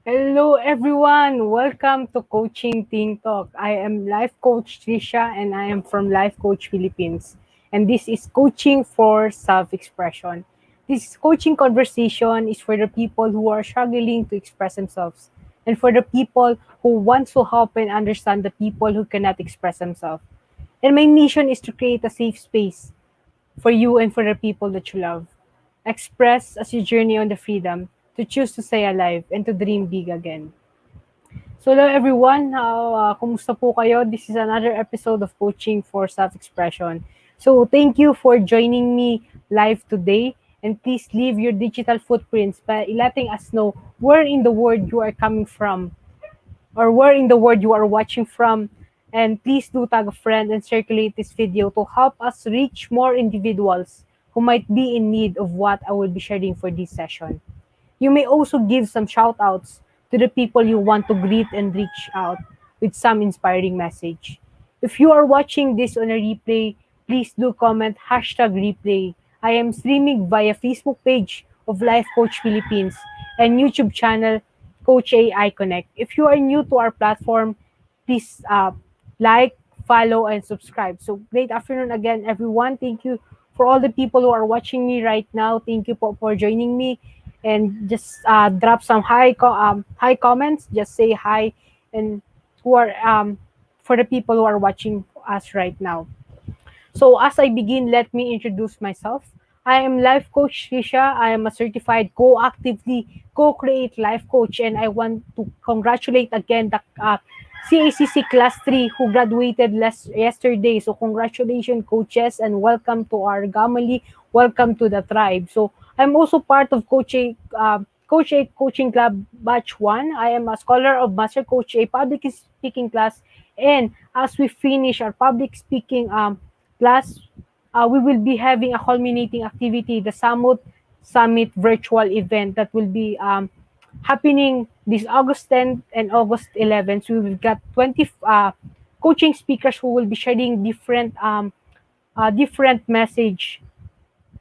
Hello everyone, welcome to Coaching Team Talk. I am Life Coach Tricia and I am from Life Coach Philippines. And this is Coaching for Self-Expression. This coaching conversation is for the people who are struggling to express themselves and for the people who want to help and understand the people who cannot express themselves. And my mission is to create a safe space for you and for the people that you love. Express as you journey on the freedom to choose to stay alive and to dream big again. So hello everyone, kumusta po kayo? This is another episode of Coaching for Self-Expression. So thank you for joining me live today and please leave your digital footprints by letting us know where in the world you are coming from or where in the world you are watching from. And please do tag a friend and circulate this video to help us reach more individuals who might be in need of what I will be sharing for this session. You may also give some shout outs to the people you want to greet and reach out with some inspiring message. If you are watching this on a replay, please do comment #replay. I am streaming via Facebook page of Life Coach Philippines and YouTube channel Coach AI Connect. If you are new to our platform, please like, follow, and subscribe. So great afternoon again, everyone. Thank you for all the people who are watching me right now. Thank you for joining me, and just drop some high comments. Just say hi, and who are for the people who are watching us right now. So as I begin, let me introduce myself. I am Life Coach Tricia. I am a certified co-actively co-create life coach, and I want to congratulate again the CACC Class 3 who graduated yesterday. So congratulations, coaches, and welcome to our Gamali. Welcome to the tribe. So I'm also part of Coach A Coaching Club Batch 1. I am a scholar of Master Coach A public speaking class, and as we finish our public speaking class, we will be having a culminating activity, the Summit virtual event that will be happening this August 10th and August 11th. So we've got 20 coaching speakers who will be sharing different message.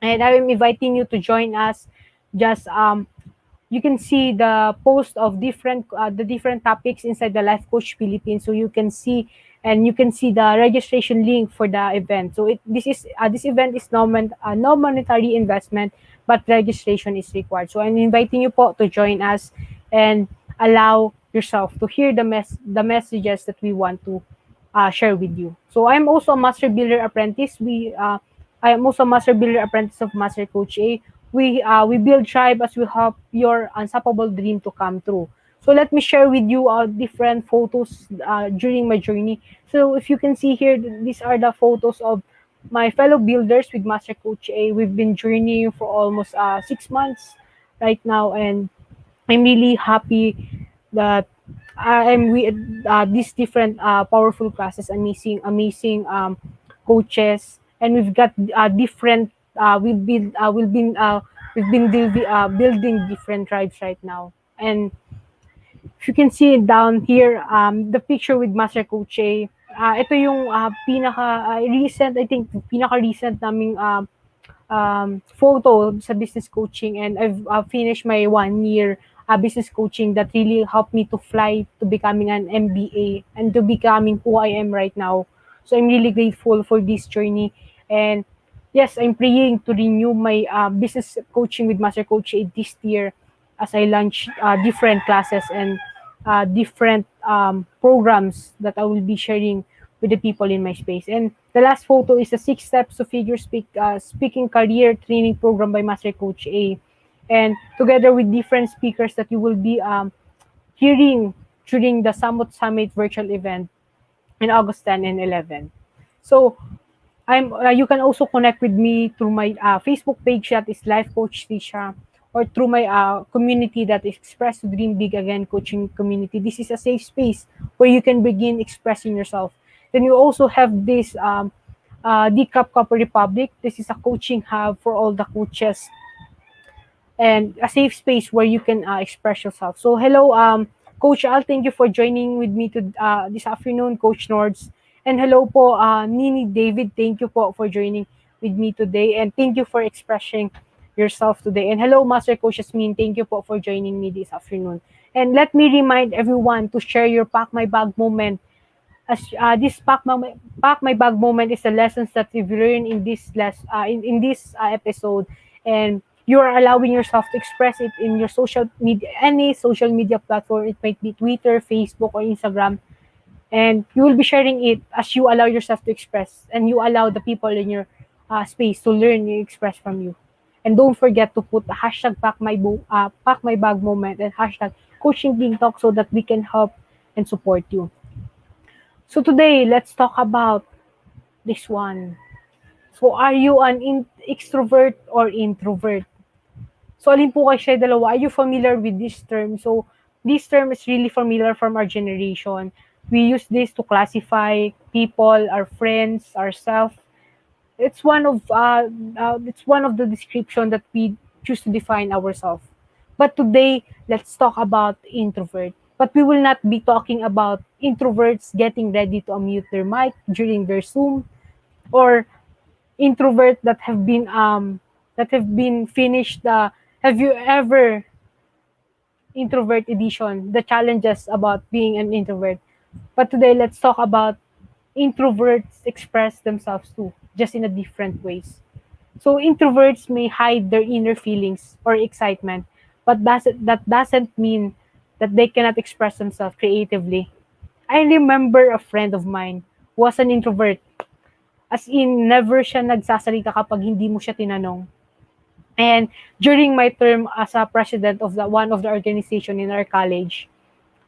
And I am inviting you to join us. Just you can see the post of the different topics inside the Life Coach Philippines, so you can see and you can see the registration link for the event. So this event is no monetary investment, but registration is required. So I'm inviting you po to join us and allow yourself to hear the messages that we want to share with you. So I'm also a Master Builder Apprentice. I am also a Master Builder Apprentice of Master Coach A. We build tribe as we help your unstoppable dream to come true. So let me share with you different photos during my journey. So if you can see here, these are the photos of my fellow builders with Master Coach A. We've been journeying for almost 6 months right now, and I'm really happy that I'm with these different powerful classes, amazing coaches, and we've got different. We've been building different tribes right now, and if you can see it down here, the picture with Master Coach A. Ito yung pinaka recent, I think pinaka recent naming photo sa business coaching, and I've finished my 1 year business coaching that really helped me to fly to becoming an MBA and to becoming who I am right now. So I'm really grateful for this journey, and yes, I'm praying to renew my business coaching with Master Coach A this year as I launch different classes and different programs that I will be sharing with the people in my space. And the last photo is the 6 steps to speaking career training program by Master Coach A. And together with different speakers that you will be hearing during the Summit virtual event in August 10 and 11. So you can also connect with me through my Facebook page that is Life Coach Tricia, or through my community that is Express to Dream Big Again coaching community. This is a safe space where you can begin expressing yourself. Then you also have this Decap Copper Republic. This is a coaching hub for all the coaches and a safe space where you can express yourself. So hello, Coach Al, thank you for joining with me to this afternoon, Coach Nords. And hello po, Nini David, thank you po for joining with me today. And thank you for expressing yourself today. And hello, Master Coach Yasmin. Thank you po for joining me this afternoon. And let me remind everyone to share your Pack My Bag moment. As this pack my bag moment is the lessons that we've learned in in this episode, and you are allowing yourself to express it in your social media, any social media platform. It might be Twitter, Facebook, or Instagram, and you will be sharing it as you allow yourself to express, and you allow the people in your space to learn and express from you. And don't forget to put the hashtag pack my bag moment and hashtag coaching being talk so that we can help and support you. So today, let's talk about this one. So are you an extrovert or introvert? So alin po kayo siya dalawa? Are you familiar with this term? So this term is really familiar from our generation. We use this to classify people, our friends, ourselves. It's one of the description that we choose to define ourselves. But today, let's talk about introvert. But we will not be talking about introverts getting ready to unmute their mic during their Zoom, or introvert that have been finished. Have you ever introvert edition? The challenges about being an introvert. But today, let's talk about introverts express themselves too, just in a different ways. So introverts may hide their inner feelings or excitement, but that doesn't mean that they cannot express themselves creatively. I remember a friend of mine was an introvert. As in, never siya nagsasalita kapag hindi mo siya tinanong. And during my term as a president of one of the organization in our college,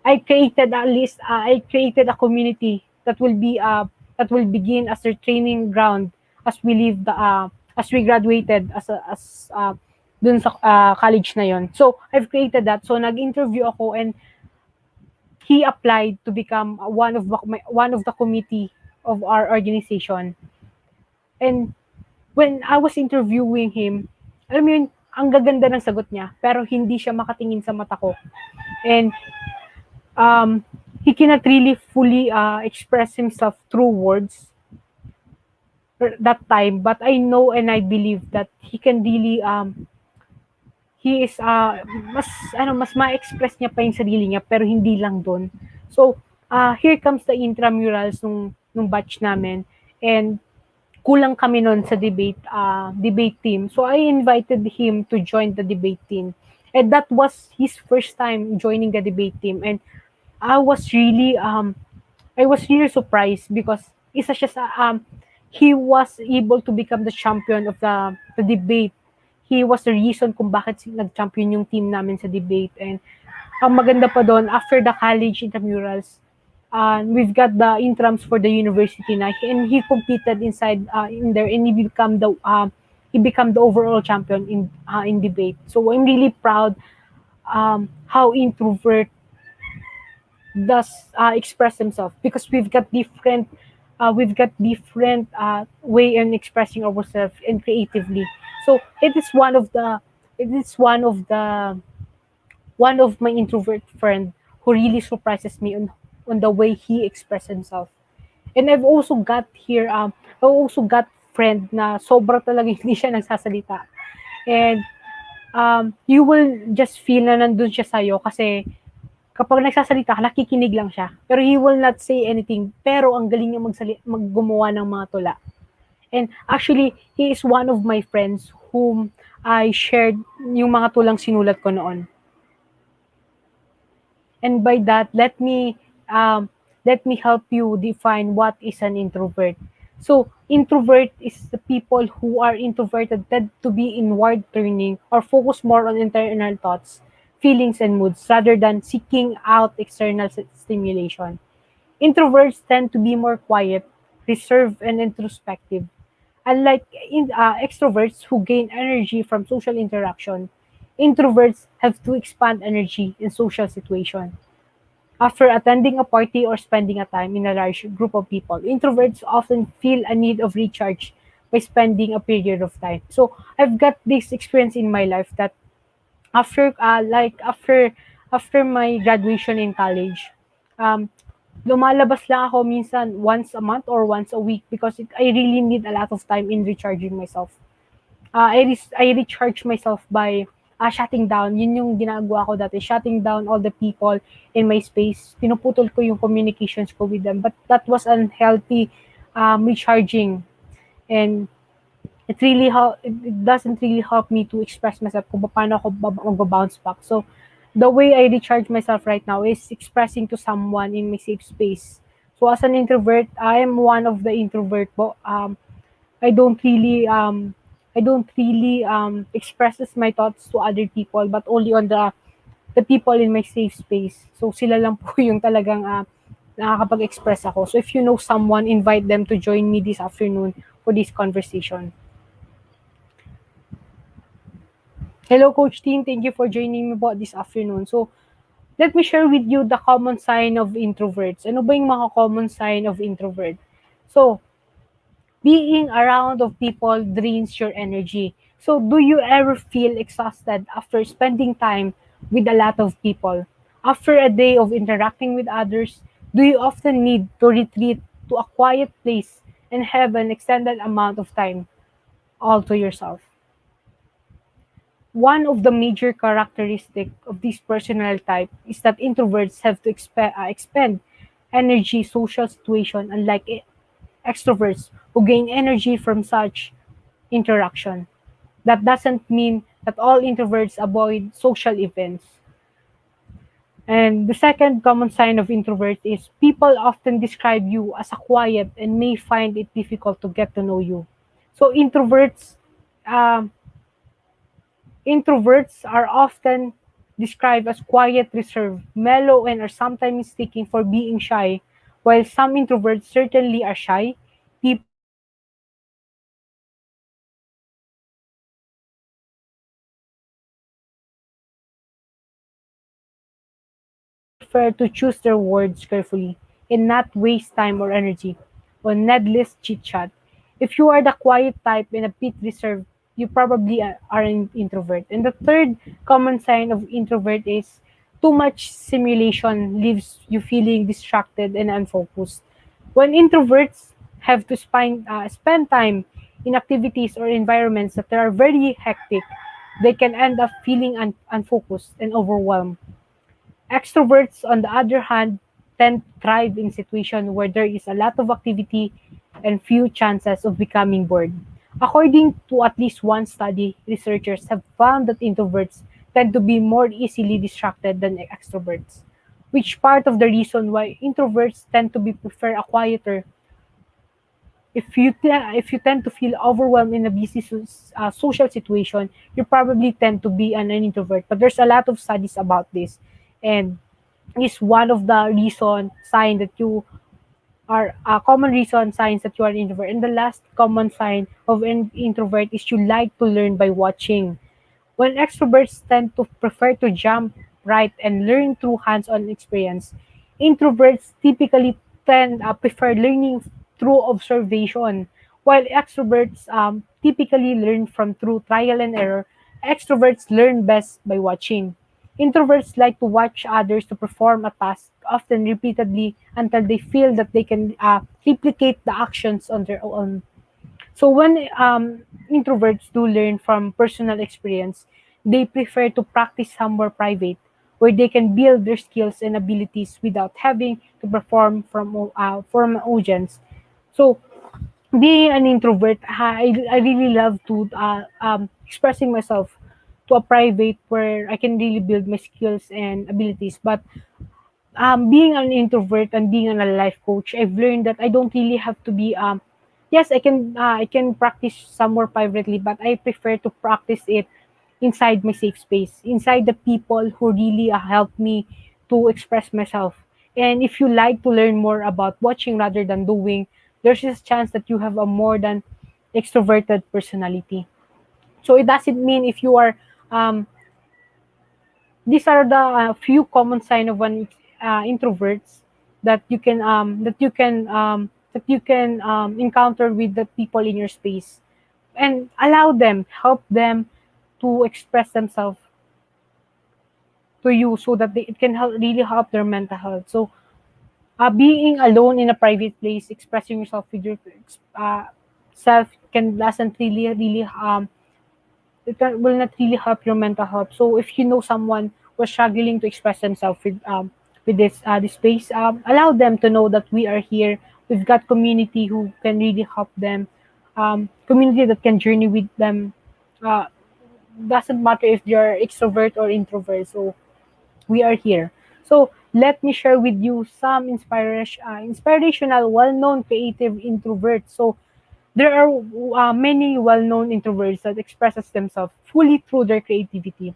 I created a community that will begin as their training ground as we leave the as we graduated as dun sa college na yon. So I've created that. So nag-interview ako, and he applied to become one of the committee of our organization. And when I was interviewing him, alam mo yun, ang gaganda ng sagot niya, pero hindi siya makatingin sa mata ko. And he cannot really fully express himself through words that time, but I know and I believe that he can really he is mas ma-express niya pa yung sarili niya, pero hindi lang doon. So here comes the intramurals nung batch namin, and kulang kami noon sa debate team. So I invited him to join the debate team, and that was his first time joining the debate team. And I was really surprised because isa siya sa he was able to become the champion of the debate. He was the reason kung bakit nag-champion yung team namin sa debate. And ang maganda pa doon, after the college intramurals, we've got the intrams for the university na, and he competed in there, and he become the overall champion in debate. So I'm really proud how introvert does express themselves, because we've got different way in expressing ourselves and creatively. So it is one of my introvert friend who really surprises me on the way he expressed himself. And I also got friend na sobra talaga hindi siya nagsasalita. And you will just feel na nandun siya sa'yo kasi kapag nagsasalita ka, nakikinig lang siya. Pero he will not say anything. Pero ang galing niya maggumawa ng mga tula. And actually, he is one of my friends whom I shared yung mga tulang sinulat ko noon. And by that, let me help you define what is an introvert. So, introvert is the people who are introverted tend to be inward turning or focus more on internal thoughts, feelings, and moods rather than seeking out external stimulation. Introverts tend to be more quiet, reserved, and introspective. Unlike extroverts who gain energy from social interaction, introverts have to expand energy in social situation. After attending a party or spending a time in a large group of people, introverts often feel a need of recharge by spending a period of time. So I've got this experience in my life that after my graduation in college, um, lumalabas lang ako minsan once a month or once a week because I really need a lot of time in recharging myself. I recharge myself by shutting down. Yun yung ginagawa ko dati, shutting down all the people in my space. Pinuputol ko yung communications ko with them. But that was unhealthy recharging. And it doesn't really help me to express myself kung paano ako magba-bounce back. So, the way I recharge myself right now is expressing to someone in my safe space. So, as an introvert, I am one of the introvert po. I don't really expresses my thoughts to other people but only on the people in my safe space. So sila lang po yung talagang nakakapag-express ako. So if you know someone, invite them to join me this afternoon for this conversation. Hello Coach Team, thank you for joining me po this afternoon. So let me share with you the common sign of introverts. Ano ba yung mga common sign of introvert? So, being around of people drains your energy. So, do you ever feel exhausted after spending time with a lot of people? After a day of interacting with others, do you often need to retreat to a quiet place and have an extended amount of time all to yourself? One of the major characteristics of this personality type is that introverts have to expend energy social situation unlike extroverts who gain energy from such interaction. That doesn't mean that all introverts avoid social events. And the second common sign of introvert is people often describe you as a quiet and may find it difficult to get to know you. So um, introverts are often described as quiet, reserved, mellow, and are sometimes mistaken for being shy. While some introverts certainly are shy, people prefer to choose their words carefully and not waste time pretending to be extroverted. People prefer to choose their words carefully and not waste time or energy on needless chit-chat. If you are the quiet type and a bit reserved, you probably are an introvert. And the third common sign of introvert is too much simulation leaves you feeling distracted and unfocused. When introverts have to spend time in activities or environments that are very hectic, they can end up feeling unfocused and overwhelmed. Extroverts, on the other hand, tend to thrive in situations where there is a lot of activity and few chances of becoming bored. According to at least one study, researchers have found that introverts tend to be more easily distracted than extroverts, which part of the reason why introverts tend to be prefer a quieter. If you tend to feel overwhelmed in a busy social situation, you probably tend to be an introvert. But there's a lot of studies about this, and is one of the reason sign that you are common reason signs that you are an introvert. And the last common sign of an introvert is you like to learn by watching. When extroverts tend to prefer to jump right and learn through hands-on experience, introverts typically prefer learning through observation. While extroverts typically learn from through trial and error, extroverts learn best by watching. Introverts like to watch others to perform a task, often repeatedly until they feel that they can replicate the actions on their own. So when introverts do learn from personal experience, they prefer to practice somewhere private where they can build their skills and abilities without having to perform from an audience. So being an introvert, I really love to expressing myself to a private where I can really build my skills and abilities. But being an introvert and being a life coach, I've learned that I don't really have to be yes, I can practice somewhere privately, but I prefer to practice it inside my safe space, inside the people who really help me to express myself. And if you like to learn more about watching rather than doing, there's a chance that you have a more than extroverted personality. So it doesn't mean if you are these are the few common sign of an introverts that you can encounter with the people in your space, and allow them, help them to express themselves to you so that it can really help their mental health. So being alone in a private place, expressing yourself with your uh, self can doesn't really will not really help your mental health. So if you know someone was struggling to express themselves with this space, allow them to know that we are here. We've got community who can really help them, community that can journey with them. Uh, doesn't matter if you're extrovert or introvert. So we are here. So let me share with you some inspirational, well-known creative introverts. So there are many well-known introverts that expresses themselves fully through their creativity.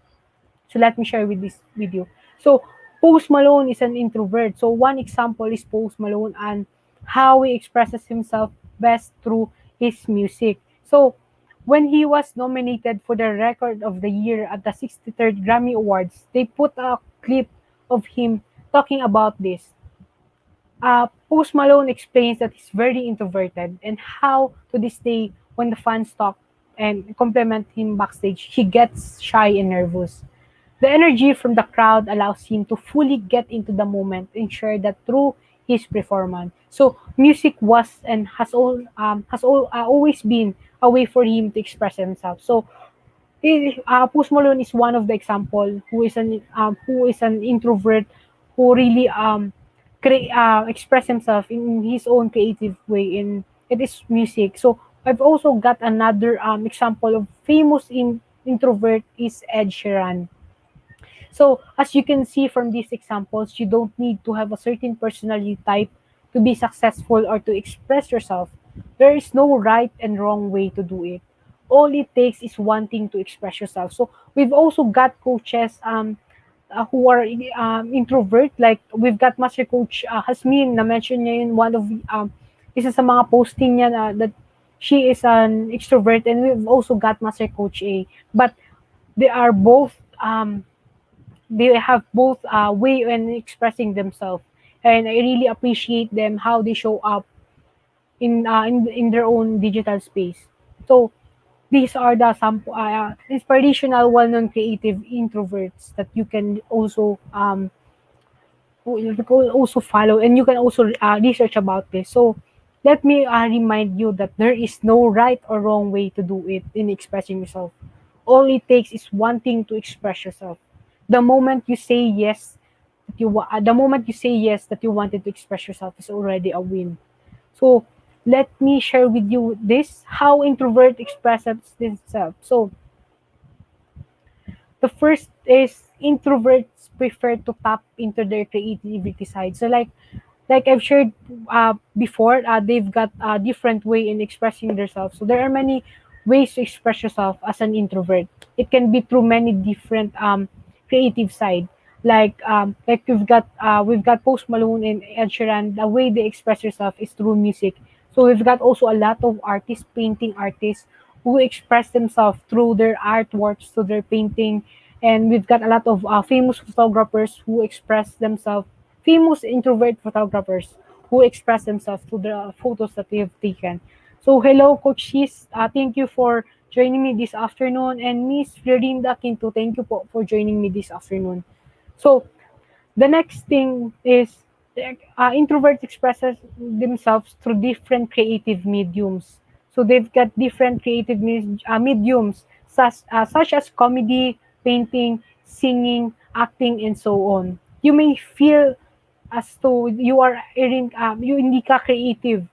So let me share with you. So Post Malone is an introvert. So one example is Post Malone and how he expresses himself best through his music. So when he was nominated for the Record of the Year at the 63rd Grammy Awards, they put a clip of him talking about this. Post Malone explains that he's very introverted and how to this day, when the fans talk and compliment him backstage, he gets shy and nervous. The energy from the crowd allows him to fully get into the moment and share that through his performance. So music was and always been a way for him to express himself. So Post Malone is one of the example who is an introvert who really express himself in his own creative way in it is music. So I've also got another example of introvert is Ed Sheeran. So as you can see from these examples, you don't need to have a certain personality type to be successful or to express yourself. There is no right and wrong way to do it. All it takes is wanting to express yourself. So we've also got coaches who are introvert. Like we've got Master Coach Hasmin na mention niya in one of isa sa mga posting niya na that she is an extrovert, and we've also got Master Coach A. But they are both they have both way in expressing themselves, and I really appreciate them how they show up in their own digital space. So these are the some inspirational, well-known creative introverts that you can also follow, and you can also research about this. So let me remind you that there is no right or wrong way to do it in expressing yourself. All it takes is wanting to express yourself. The moment you say yes, the moment you say yes that you wanted to express yourself is already a win. So let me share with you this how introvert expresses themselves. So the first is introverts prefer to tap into their creativity side. So like I've shared before, they've got a different way in expressing themselves. So there are many ways to express yourself as an introvert. It can be through many different creative side. Like we've got Post Malone and Ed Sheeran. The way they express yourself is through music. So we've got also a lot of artists, painting artists, who express themselves through their artworks, through their painting, and we've got a lot of famous photographers who express themselves, famous introvert photographers who express themselves through the photos that they have taken. So hello, Coach Shis. Thank you for joining me this afternoon, and Miss Florinda Quinto, thank you for joining me this afternoon. So the next thing is introverts expresses themselves through different creative mediums. So they've got different creative mediums such as comedy, painting, singing, acting, and so on. You may feel as though you hindi ka creative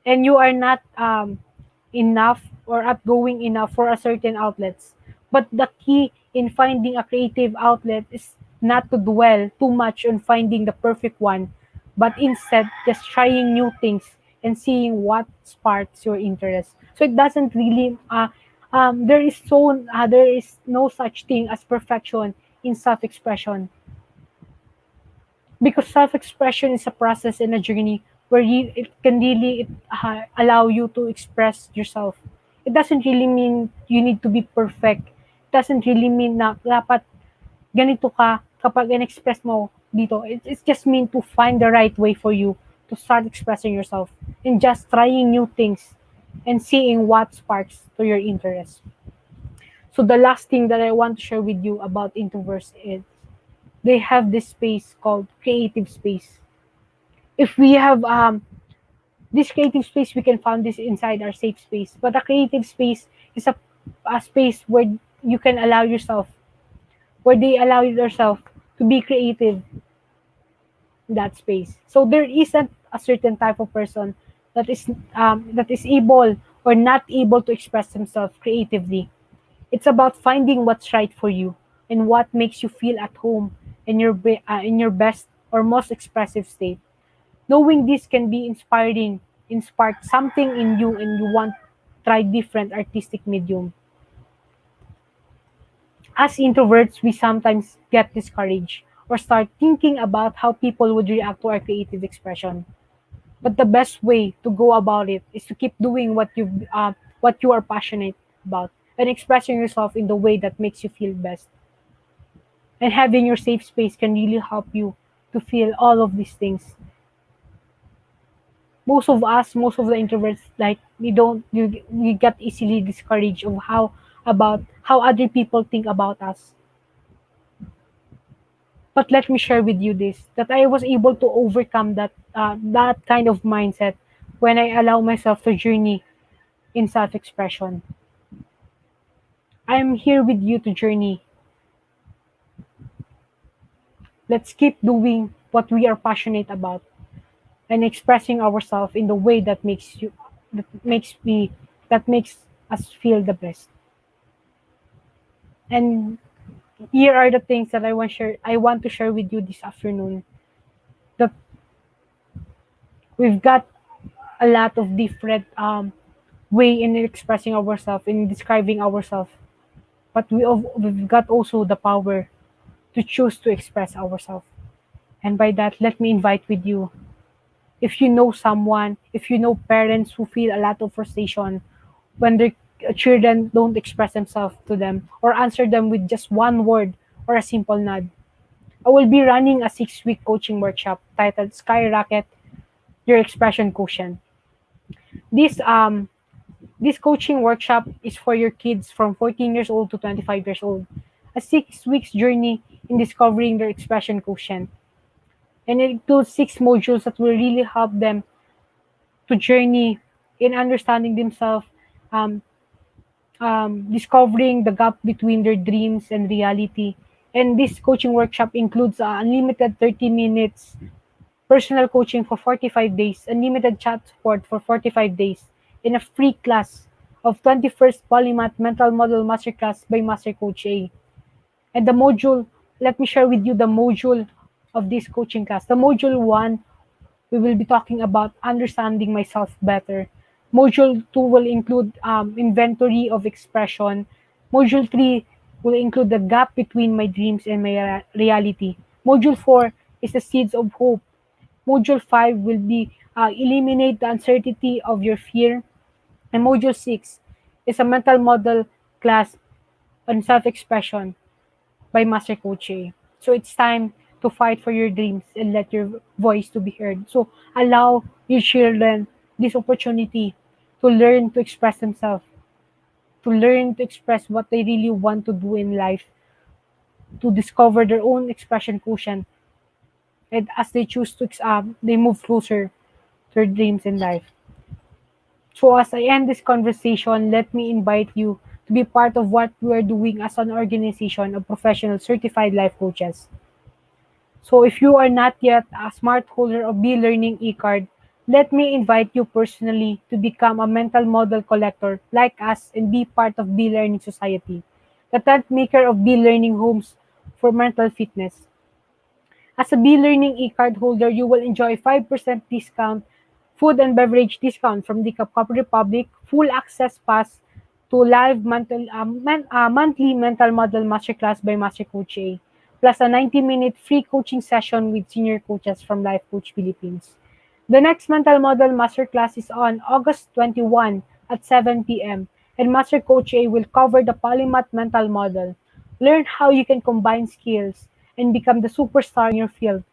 and you are not enough or outgoing enough for a certain outlets. But the key in finding a creative outlet is not to dwell too much on finding the perfect one, but instead just trying new things and seeing what sparks your interest. So it doesn't really there is no such thing as perfection in self-expression, because self-expression is a process and a journey where it can really allow you to express yourself. It doesn't really mean you need to be perfect. It doesn't really mean na dapat ganito ka kapag in-express mo dito. It's just mean to find the right way for you to start expressing yourself and just trying new things and seeing what sparks to your interest. So the last thing that I want to share with you about introverts is they have this space called creative space. If we have this creative space, we can find this inside our safe space. But a creative space is a a space where you can allow yourself, where they allow yourself to be creative in that space. So there isn't a certain type of person that is able or not able to express themselves creatively. It's about finding what's right for you and what makes you feel at home in your best or most expressive state. Knowing this can be inspiring, spark something in you, and you want to try different artistic medium. As introverts, we sometimes get discouraged or start thinking about how people would react to our creative expression. But the best way to go about it is to keep doing what you are passionate about and expressing yourself in the way that makes you feel best. And having your safe space can really help you to feel all of these things. Most of the introverts, like we get easily discouraged of how other people think about us. But let me share with you this, that I was able to overcome that kind of mindset when I allow myself to journey in self-expression. I am here with you to journey. Let's keep doing what we are passionate about and expressing ourselves in the way that makes me that makes us feel the best. And here are the things that I want to share with you this afternoon. That we've got a lot of different way in expressing ourselves, in describing ourselves, but we've got also the power to choose to express ourselves. And by that, let me invite with you, if you know someone, if you know parents who feel a lot of frustration when their children don't express themselves to them or answer them with just one word or a simple nod, I will be running a 6-week coaching workshop titled Skyrocket Your Expression Quotient. This um this coaching workshop is for your kids from 14 years old to 25 years old. A 6 weeks journey in discovering their expression quotient. And it includes 6 modules that will really help them to journey in understanding themselves, um, discovering the gap between their dreams and reality. And this coaching workshop includes unlimited 30 minutes personal coaching for 45 days, unlimited chat support for 45 days, and a free class of 21st Polymath Mental Model Masterclass by Master Coach A. And the module, let me share with you the module of this coaching class. The module 1, we will be talking about understanding myself better. Module 2 will include inventory of expression. Module 3 will include the gap between my dreams and my reality. Module 4 is the seeds of hope. Module 5 will be eliminate the uncertainty of your fear. And Module 6 is a mental model class on self-expression by Master Coach A. So it's time to fight for your dreams and let your voice to be heard. So allow your children this opportunity to learn to express themselves, to learn to express what they really want to do in life, to discover their own expression quotient. And as they choose to, they move closer to their dreams in life. So as I end this conversation, let me invite you to be part of what we are doing as an organization of professional certified life coaches. So if you are not yet a smart holder of B-Learning e-card, let me invite you personally to become a mental model collector like us and be part of B-Learning Society, the tent maker of B-Learning homes for mental fitness. As a B-Learning e-card holder, you will enjoy 5% discount, food and beverage discount from the Cup Republic, full access pass to live monthly mental model masterclass by Master Coach A, plus a 90-minute free coaching session with senior coaches from Life Coach Philippines. The next mental model masterclass is on August 21 at 7 p.m. and Master Coach A will cover the polymath mental model. Learn how you can combine skills and become the superstar in your field.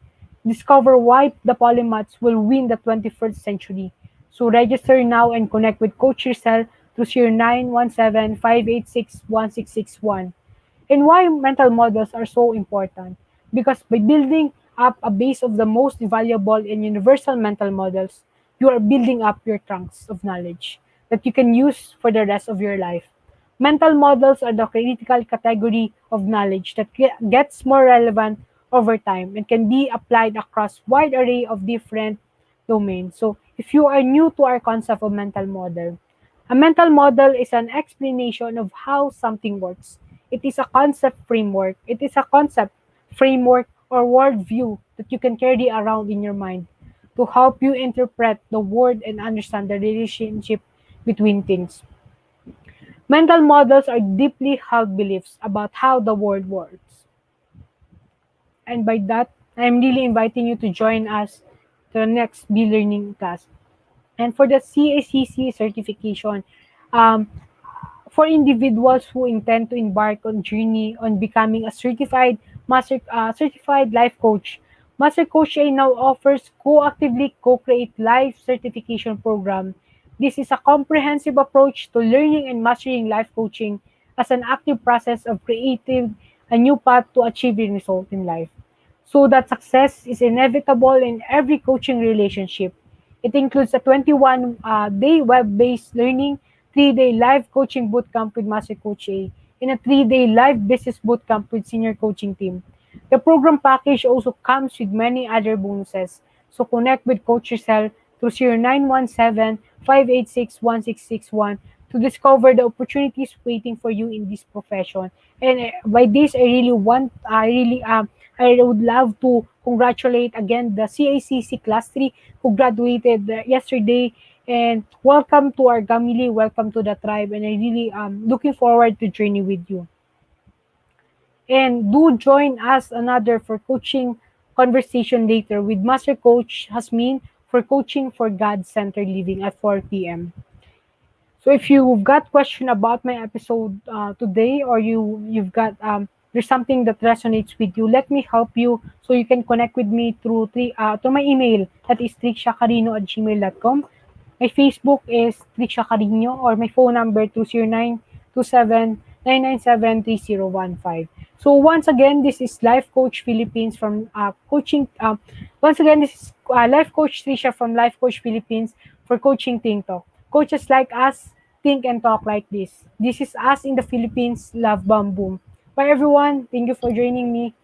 Discover why the polymaths will win the 21st century. So register now and connect with Coach Tricia through 0917-586-1661. And why mental models are so important? Because by building up a base of the most valuable and universal mental models, you are building up your trunks of knowledge that you can use for the rest of your life. Mental models are the critical category of knowledge that gets more relevant over time and can be applied across wide array of different domains. So, if you are new to our concept of mental model, a mental model is an explanation of how something works. It is a concept framework. It is a concept framework or worldview that you can carry around in your mind to help you interpret the world and understand the relationship between things. Mental models are deeply held beliefs about how the world works. And by that, I'm really inviting you to join us to the next Be Learning class. And for the CACC certification, um, for individuals who intend to embark on journey on becoming a certified life coach, Master Coach A now offers co-actively co-create life certification program. This is a comprehensive approach to learning and mastering life coaching as an active process of creating a new path to achieving result in life. So that success is inevitable in every coaching relationship. It includes a 21-day web-based learning, 3-day live coaching bootcamp with Master Coach A, and a 3-day live business bootcamp with senior coaching team. The program package also comes with many other bonuses. So connect with Coach Tricia through 0917-586-1661 to discover the opportunities waiting for you in this profession. And by this, I would love to congratulate again the CACC Class 3 who graduated yesterday. And welcome to our family, welcome to the tribe, and I really looking forward to journey with you. And do join us another for coaching conversation later with Master Coach Hasmin for coaching for God-centered living at 4 p.m. So if you've got question about my episode today, or you've got there's something that resonates with you, let me help you. So you can connect with me through to my email, that is triciacarino@gmail.com. My Facebook is Tricia Cariño, or my phone number 20927-997-3015. So once again, this is Life Coach Philippines from coaching. Once again, this is Life Coach Tricia from Life Coach Philippines for Coaching Think Talk. Coaches like us think and talk like this. This is us in the Philippines. Love, bomb, boom. Bye everyone. Thank you for joining me.